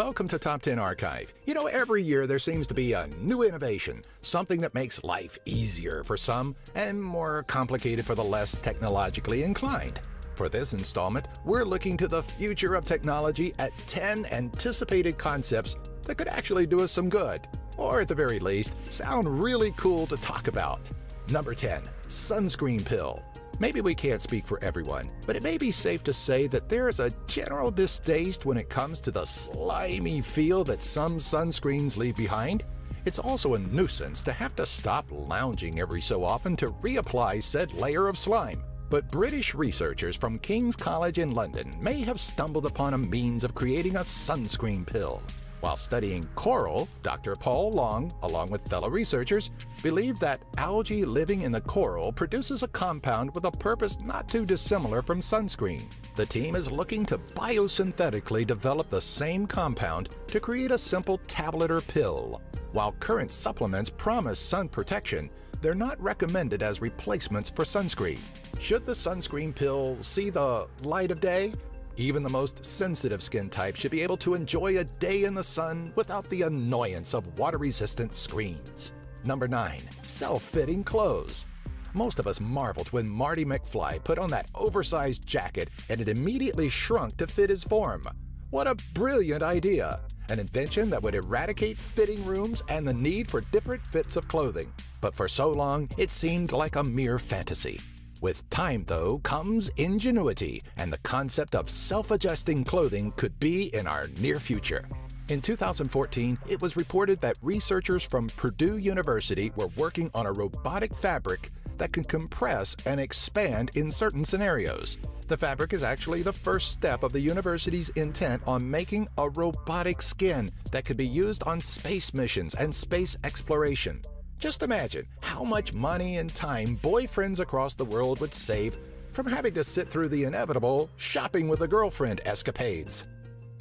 Welcome to Top 10 Archive. You know, every year there seems to be a new innovation, something that makes life easier for some and more complicated for the less technologically inclined. For this installment, we're looking to the future of technology at 10 anticipated concepts that could actually do us some good, or at the very least, sound really cool to talk about. Number 10, sunscreen pill. Maybe we can't speak for everyone, but it may be safe to say that there is a general distaste when it comes to the slimy feel that some sunscreens leave behind. It's also a nuisance to have to stop lounging every so often to reapply said layer of slime. But British researchers from King's College in London may have stumbled upon a means of creating a sunscreen pill. While studying coral, Dr. Paul Long, along with fellow researchers, believed that algae living in the coral produces a compound with a purpose not too dissimilar from sunscreen. The team is looking to biosynthetically develop the same compound to create a simple tablet or pill. While current supplements promise sun protection, they're not recommended as replacements for sunscreen. Should the sunscreen pill see the light of day? Even the most sensitive skin type should be able to enjoy a day in the sun without the annoyance of water-resistant screens. Number 9, self-fitting clothes. Most of us marveled when Marty McFly put on that oversized jacket and it immediately shrunk to fit his form. What a brilliant idea! An invention that would eradicate fitting rooms and the need for different fits of clothing. But for so long, it seemed like a mere fantasy. With time, though, comes ingenuity, and the concept of self-adjusting clothing could be in our near future. In 2014, it was reported that researchers from Purdue University were working on a robotic fabric that can compress and expand in certain scenarios. The fabric is actually the first step of the university's intent on making a robotic skin that could be used on space missions and space exploration. Just imagine how much money and time boyfriends across the world would save from having to sit through the inevitable shopping with a girlfriend escapades.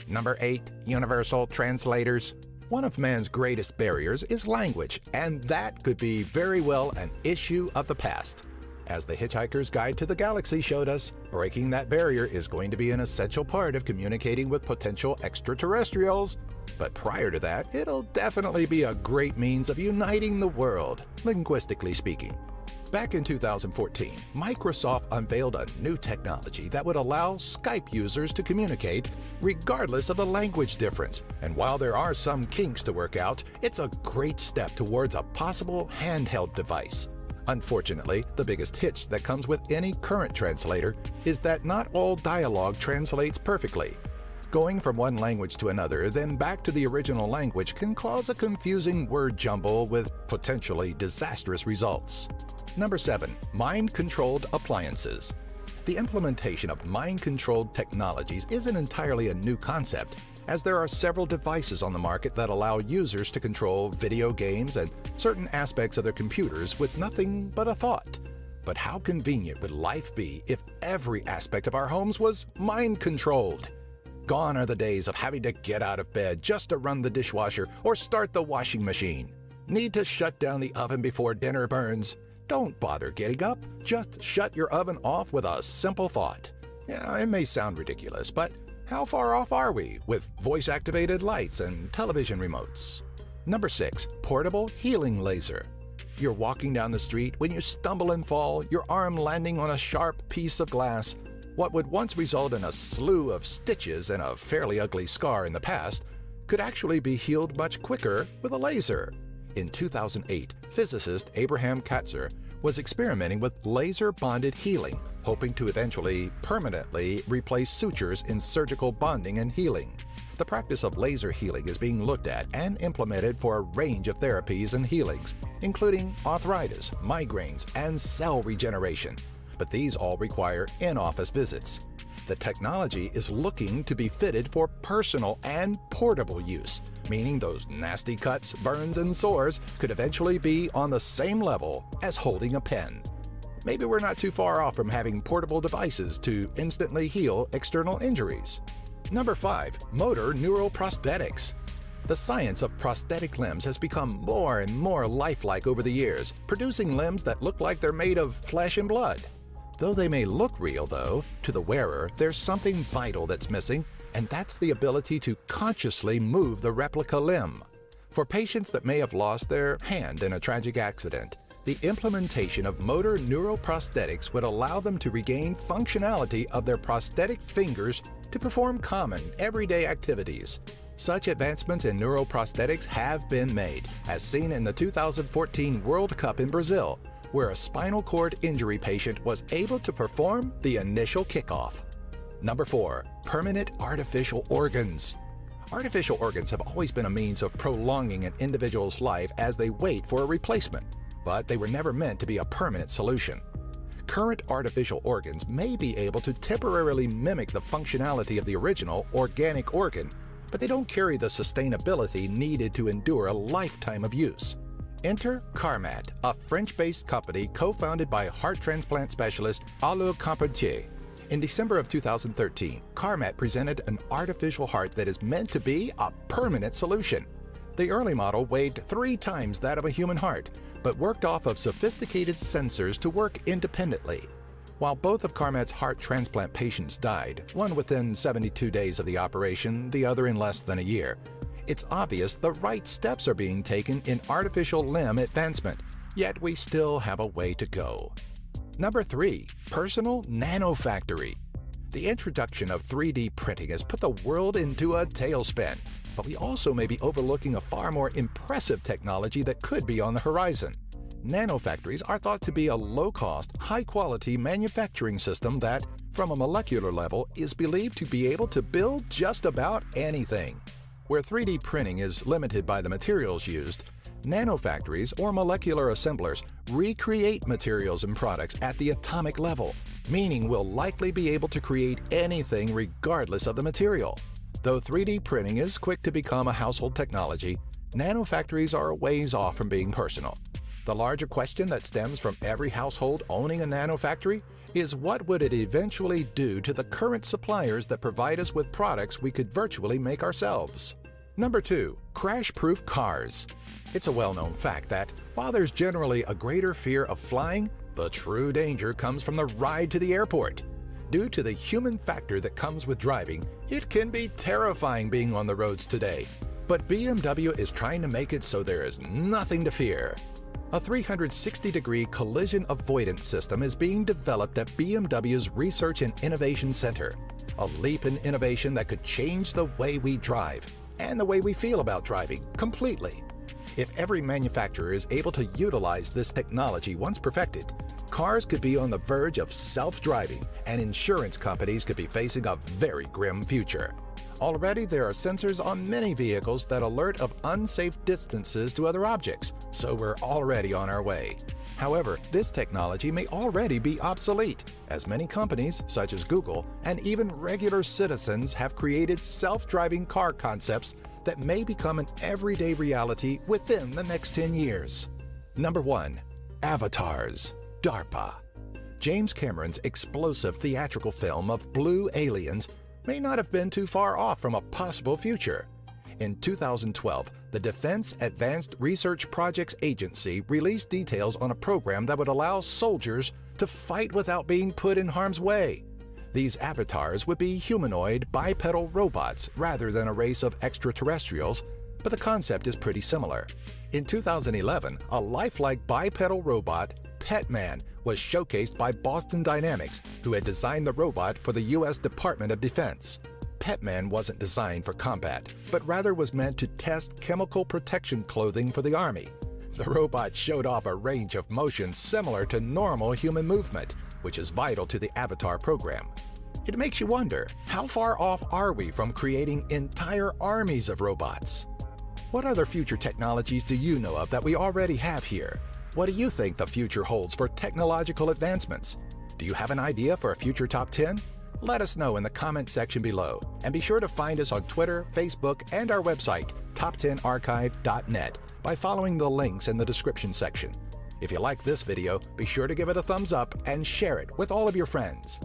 Number 8, universal translators. One of man's greatest barriers is language, and that could be very well an issue of the past. As the Hitchhiker's Guide to the Galaxy showed us, breaking that barrier is going to be an essential part of communicating with potential extraterrestrials. But prior to that, it'll definitely be a great means of uniting the world, linguistically speaking. Back in 2014, Microsoft unveiled a new technology that would allow Skype users to communicate regardless of the language difference. And while there are some kinks to work out, it's a great step towards a possible handheld device. Unfortunately, the biggest hitch that comes with any current translator is that not all dialogue translates perfectly. Going from one language to another, then back to the original language can cause a confusing word jumble with potentially disastrous results. Number 7, mind-controlled appliances. The implementation of mind-controlled technologies isn't entirely a new concept, as there are several devices on the market that allow users to control video games and certain aspects of their computers with nothing but a thought. But how convenient would life be if every aspect of our homes was mind-controlled? Gone are the days of having to get out of bed just to run the dishwasher or start the washing machine. Need to shut down the oven before dinner burns? Don't bother getting up. Just shut your oven off with a simple thought. Yeah, it may sound ridiculous, but how far off are we with voice-activated lights and television remotes? Number 6, portable healing laser. You're walking down the street when you stumble and fall, your arm landing on a sharp piece of glass. What would once result in a slew of stitches and a fairly ugly scar in the past could actually be healed much quicker with a laser. In 2008, physicist Abraham Katzer was experimenting with laser-bonded healing, hoping to eventually permanently replace sutures in surgical bonding and healing. The practice of laser healing is being looked at and implemented for a range of therapies and healings, including arthritis, migraines, and cell regeneration. But these all require in-office visits. The technology is looking to be fitted for personal and portable use, meaning those nasty cuts, burns, and sores could eventually be on the same level as holding a pen. Maybe we're not too far off from having portable devices to instantly heal external injuries. Number 5, motor neural prosthetics. The science of prosthetic limbs has become more and more lifelike over the years, producing limbs that look like they're made of flesh and blood. Though they may look real, though, to the wearer, there's something vital that's missing, and that's the ability to consciously move the replica limb. For patients that may have lost their hand in a tragic accident, the implementation of motor neuroprosthetics would allow them to regain functionality of their prosthetic fingers to perform common, everyday activities. Such advancements in neuroprosthetics have been made, as seen in the 2014 World Cup in Brazil, where a spinal cord injury patient was able to perform the initial kickoff. Number 4. Permanent artificial organs. Artificial organs have always been a means of prolonging an individual's life as they wait for a replacement, but they were never meant to be a permanent solution. Current artificial organs may be able to temporarily mimic the functionality of the original organic organ, but they don't carry the sustainability needed to endure a lifetime of use. Enter Carmat, a French-based company co-founded by heart transplant specialist olografia. In December of 2013, Carmat presented an artificial heart that is meant to be a permanent solution. The early model weighed 3 times that of a human heart, but worked off of sophisticated sensors to work independently. While both of Carmat's heart transplant patients died, one within 72 days of the operation, the other in less than a year, it's obvious the right steps are being taken in artificial limb advancement, yet we still have a way to go. Number 3. Personal nanofactory. The introduction of 3D printing has put the world into a tailspin, but we also may be overlooking a far more impressive technology that could be on the horizon. Nanofactories are thought to be a low-cost, high-quality manufacturing system that, from a molecular level, is believed to be able to build just about anything. Where 3D printing is limited by the materials used, nanofactories or molecular assemblers recreate materials and products at the atomic level, meaning we'll likely be able to create anything regardless of the material. Though 3D printing is quick to become a household technology, nanofactories are a ways off from being personal. The larger question that stems from every household owning a nanofactory is what would it eventually do to the current suppliers that provide us with products we could virtually make ourselves? Number 2. Crash-proof cars. It's a well-known fact that, while there's generally a greater fear of flying, the true danger comes from the ride to the airport. Due to the human factor that comes with driving, it can be terrifying being on the roads today. But BMW is trying to make it so there is nothing to fear. A 360-degree collision avoidance system is being developed at BMW's Research and Innovation Center, a leap in innovation that could change the way we drive and the way we feel about driving completely. If every manufacturer is able to utilize this technology once perfected, cars could be on the verge of self-driving, and insurance companies could be facing a very grim future. Already, there are sensors on many vehicles that alert of unsafe distances to other objects, so we're already on our way. However, this technology may already be obsolete, as many companies, such as Google, and even regular citizens have created self-driving car concepts that may become an everyday reality within the next 10 years. Number 1. Avatars. DARPA. James Cameron's explosive theatrical film of Blue Aliens may not have been too far off from a possible future. In 2012, the Defense Advanced Research Projects Agency released details on a program that would allow soldiers to fight without being put in harm's way. These avatars would be humanoid, bipedal robots rather than a race of extraterrestrials, but the concept is pretty similar. In 2011, a lifelike bipedal robot, Petman, was showcased by Boston Dynamics, who had designed the robot for the U.S. Department of Defense. Petman wasn't designed for combat, but rather was meant to test chemical protection clothing for the Army. The robot showed off a range of motions similar to normal human movement, which is vital to the Avatar program. It makes you wonder, how far off are we from creating entire armies of robots? What other future technologies do you know of that we already have here? What do you think the future holds for technological advancements? Do you have an idea for a future top 10? Let us know in the comment section below, and be sure to find us on Twitter, Facebook, and our website, top10archive.net, by following the links in the description section. If you like this video, be sure to give it a thumbs up and share it with all of your friends.